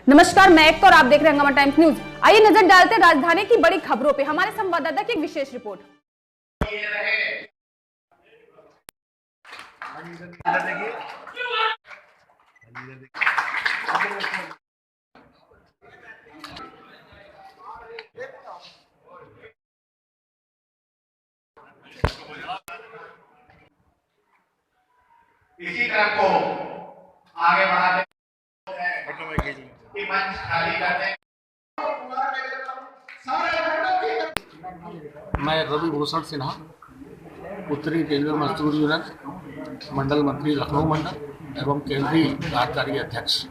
नमस्कार, मैं एक और आप देख रहे हैं हंगामा टाइम्स न्यूज। आइए नजर डालते हैं राजधानी की बड़ी खबरों पे। हमारे संवाददाता की एक विशेष रिपोर्ट। इसी तरह को आगे बढ़ाते मंच खाली करते। मैं रवि भूषण सिन्हा, उत्तरी रेलवे मजदूर यूनियन मंडल मंत्री लखनऊ मंडल एवं केंद्रीय कार्यकारी अध्यक्ष।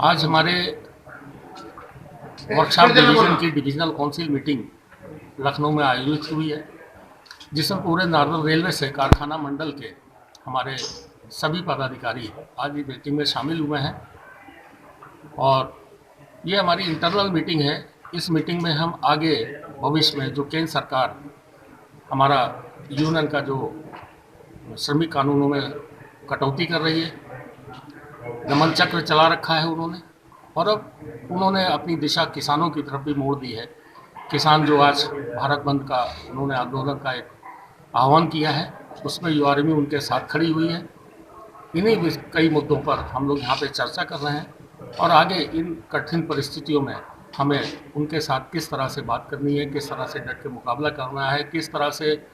आज हमारे वर्कशॉप डिवीजन की डिविजनल काउंसिल मीटिंग लखनऊ में आयोजित हुई है, जिसमें पूरे नॉर्दर्न रेलवे से कारखाना मंडल के हमारे सभी पदाधिकारी आज इस मीटिंग में शामिल हुए हैं। और ये हमारी इंटरनल मीटिंग है। इस मीटिंग में हम आगे भविष्य में जो केंद्र सरकार हमारा यूनियन का जो श्रमिक कानूनों में कटौती कर रही है, दमन चक्र चला रखा है उन्होंने, और अब उन्होंने अपनी दिशा किसानों की तरफ भी मोड़ दी है। किसान जो आज भारत बंद का उन्होंने आंदोलन का एक आह्वान किया है, उसमें यूआरएमयू उनके साथ खड़ी हुई है। इन्हीं कई मुद्दों पर हम लोग यहाँ पे चर्चा कर रहे हैं और आगे इन कठिन परिस्थितियों में हमें उनके साथ किस तरह से बात करनी है, किस तरह से डट के मुकाबला करना है, किस तरह से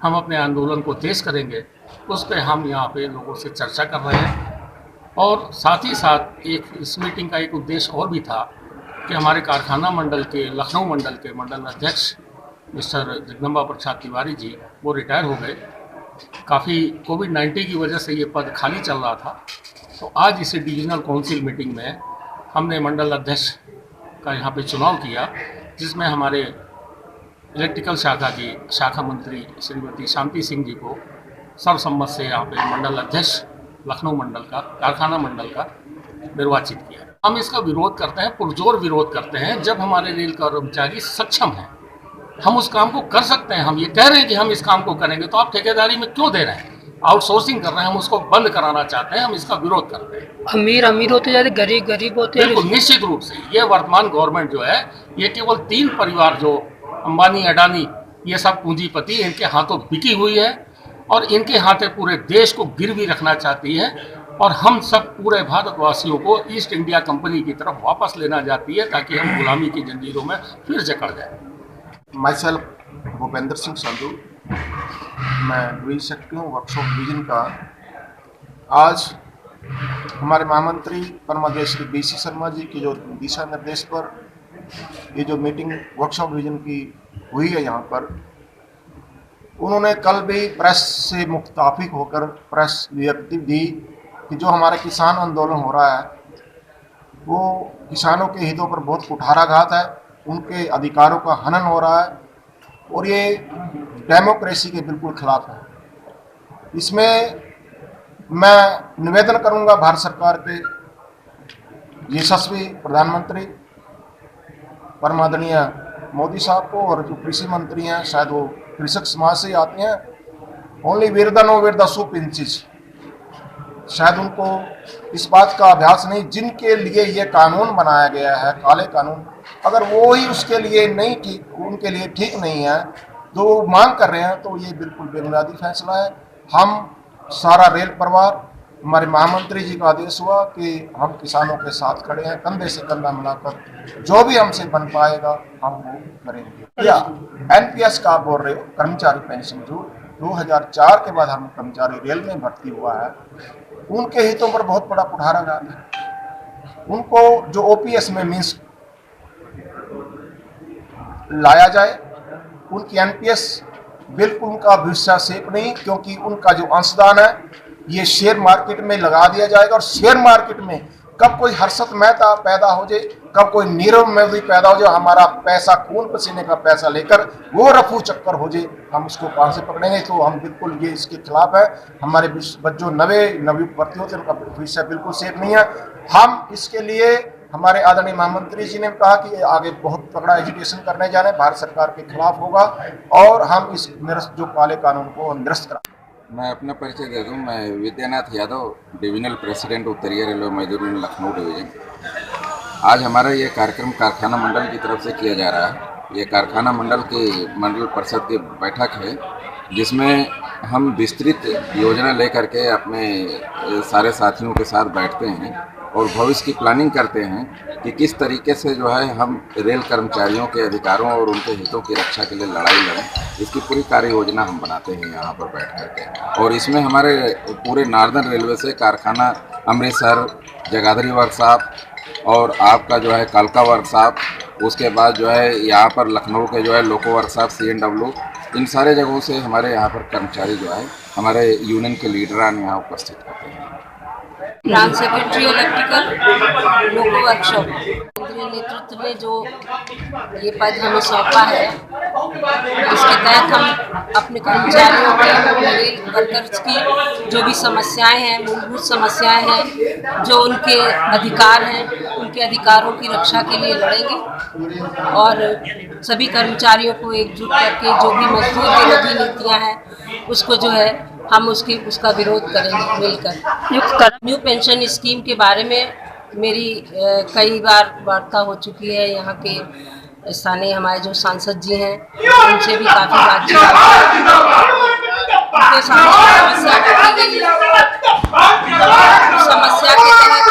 हम अपने आंदोलन को तेज करेंगे, उस पर हम यहाँ पे लोगों से चर्चा कर रहे हैं। और साथ ही साथ इस मीटिंग का एक उद्देश्य और भी था कि हमारे कारखाना मंडल के लखनऊ मंडल के मंडल अध्यक्ष मिस्टर जगदम्बा प्रसाद तिवारी जी वो रिटायर हो गए। काफ़ी कोविड-19 की वजह से ये पद खाली चल रहा था, तो आज इसे डिविजनल काउंसिल मीटिंग में हमने मंडल अध्यक्ष का यहाँ पे चुनाव किया, जिसमें हमारे इलेक्ट्रिकल शाखा की शाखा मंत्री श्रीमती शांति सिंह जी को सर्वसम्मत से यहाँ पे मंडल अध्यक्ष लखनऊ मंडल का कारखाना मंडल का निर्वाचित किया। हम इसका विरोध करते हैं, पुरजोर विरोध करते हैं। जब हमारे रेल कर्मचारी सक्षम हैं, हम उस काम को कर सकते हैं। हम ये कह रहे हैं कि हम इस काम को करेंगे, तो आप ठेकेदारी में क्यों दे रहे हैं, आउटसोर्सिंग कर रहे हैं। हम उसको बंद कराना चाहते हैं, हम इसका विरोध करते हैं। अमीर अमीर होते जा रहे, गरीब गरीब होते जा रहे। बिल्कुल निश्चित रूप से ये वर्तमान गवर्नमेंट जो है, ये केवल 3 परिवार जो अंबानी अडानी ये सब पूंजीपति, इनके हाथों बिकी हुई है और इनके हाथे पूरे देश को गिरवी रखना चाहती है, और हम सब पूरे भारतवासियों को ईस्ट इंडिया कंपनी की तरफ वापस लेना चाहती है, ताकि हम गुलामी की जंजीरों में फिर जकड़ जाए। माइसेल्फ भूपेंद्र सिंह संधू, मैं डिवीजन सेक्रेटरी हूँ वर्कशॉप डिवीजन का। आज हमारे महामंत्री परमादेश श्री BC शर्मा जी की जो दिशा निर्देश पर ये जो मीटिंग वर्कशॉप डिवीजन की हुई है, यहाँ पर उन्होंने कल भी प्रेस से मुख्ताफिक होकर प्रेस व्यक्ति दी कि जो हमारा किसान आंदोलन हो रहा है वो किसानों के हितों पर बहुत कुठाराघात है, उनके अधिकारों का हनन हो रहा है और ये डेमोक्रेसी के बिल्कुल खिलाफ है। इसमें मैं निवेदन करूंगा भारत सरकार के यशस्वी प्रधानमंत्री परमादरणीय मोदी साहब को, और जो कृषि मंत्री हैं शायद वो कृषक समाज से आते हैं, ओनली वीर द नो वीर द सूप इंचिज, शायद उनको इस बात का अभ्यास नहीं जिनके लिए ये कानून बनाया गया है, काले कानून, अगर वो ही उसके लिए नहीं ठीक, उनके लिए ठीक नहीं है, जो वो मांग कर रहे हैं, तो ये बिल्कुल बेबुनियादी फैसला है। हम सारा रेल परिवार, हमारे महामंत्री जी का आदेश हुआ कि हम किसानों के साथ खड़े हैं, कंधे से कंधा मिलाकर जो भी हमसे बन पाएगा हम वो करेंगे। या NPS का आप बोल रहे हो, कर्मचारी पेंशन जो 2004 के बाद हम कर्मचारी रेल में भर्ती हुआ है, उनके हितों पर बहुत बड़ा कुठाराघात है। उनको जो OPS में मीन्स लाया जाए, उनकी NPS बिल्कुल उनका भविष्य सेफ नहीं, क्योंकि उनका जो अंशदान है ये शेयर मार्केट में लगा दिया जाएगा, और शेयर मार्केट में कब कोई हर्षद मेहता पैदा हो जाए, कब कोई नीरव मोदी पैदा हो जाए, हमारा पैसा खून पसीने का पैसा लेकर वो रफू चक्कर हो जाए, हम उसको कहाँ से पकड़ेंगे। तो हम बिल्कुल ये इसके खिलाफ है। हमारे जो नवी भर्ती होते हैं उनका भविष्य बिल्कुल सेफ नहीं है। हम इसके लिए हमारे आदरणीय महामंत्री जी ने कहा कि आगे बहुत तगड़ा एजुकेशन करने जा रहे हैं, भारत सरकार के खिलाफ होगा और हम इस जो काले कानून को निरस्त करा। मैं अपना परिचय दे दूं। मैं विद्यानाथ यादव, डिविजनल प्रेसिडेंट उत्तरीय रेलवे मजदूर यूनियन लखनऊ डिवीजन। आज हमारा ये कार्यक्रम कारखाना मंडल की तरफ से किया जा रहा है। ये कारखाना मंडल के मंडल परिषद की बैठक है, जिसमें हम विस्तृत योजना लेकर के अपने सारे साथियों के साथ बैठते हैं और भविष्य की प्लानिंग करते हैं कि किस तरीके से जो है हम रेल कर्मचारियों के अधिकारों और उनके हितों की रक्षा के लिए लड़ाई लड़ें। इसकी पूरी कार्य योजना हम बनाते हैं यहाँ पर बैठ करके। और इसमें हमारे पूरे नॉर्दर्न रेलवे से कारखाना अमृतसर, जगाधरी वर्कशॉप और आपका जो है कालका वर्कशॉप, उसके बाद जो है यहाँ पर लखनऊ के जो है लोको वर्कशॉप CNW, इन सारे जगहों से हमारे यहाँ पर कर्मचारी जो है हमारे यूनियन के लीडरान यहाँ उपस्थित होते हैं। ब्रांच सेक्रेटरी इलेक्ट्रिकल लोको वर्कशॉप केंद्रीय नेतृत्व में जो ये पद हमें सौंपा है, इसके तहत हम अपने कर्मचारियों के, रेल वर्कर्स की जो भी समस्याएं हैं, मूलभूत समस्याएं हैं, जो उनके अधिकार हैं, उनके अधिकारों की रक्षा के लिए लड़ेंगे और सभी कर्मचारियों को एकजुट करके जो भी मजदूर विरोधी नीतियां हैं उसको जो है हम उसका विरोध करेंगे मिलकर। न्यू पेंशन स्कीम के बारे में मेरी कई बार वार्ता हो चुकी है। यहाँ के स्थानीय हमारे जो सांसद जी हैं उनसे भी काफ़ी बातचीत उनके समस्या रखी गई है। समस्या के तहत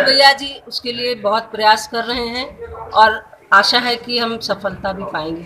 भैया जी उसके लिए बहुत प्रयास कर रहे हैं और आशा है कि हम सफलता भी पाएंगे।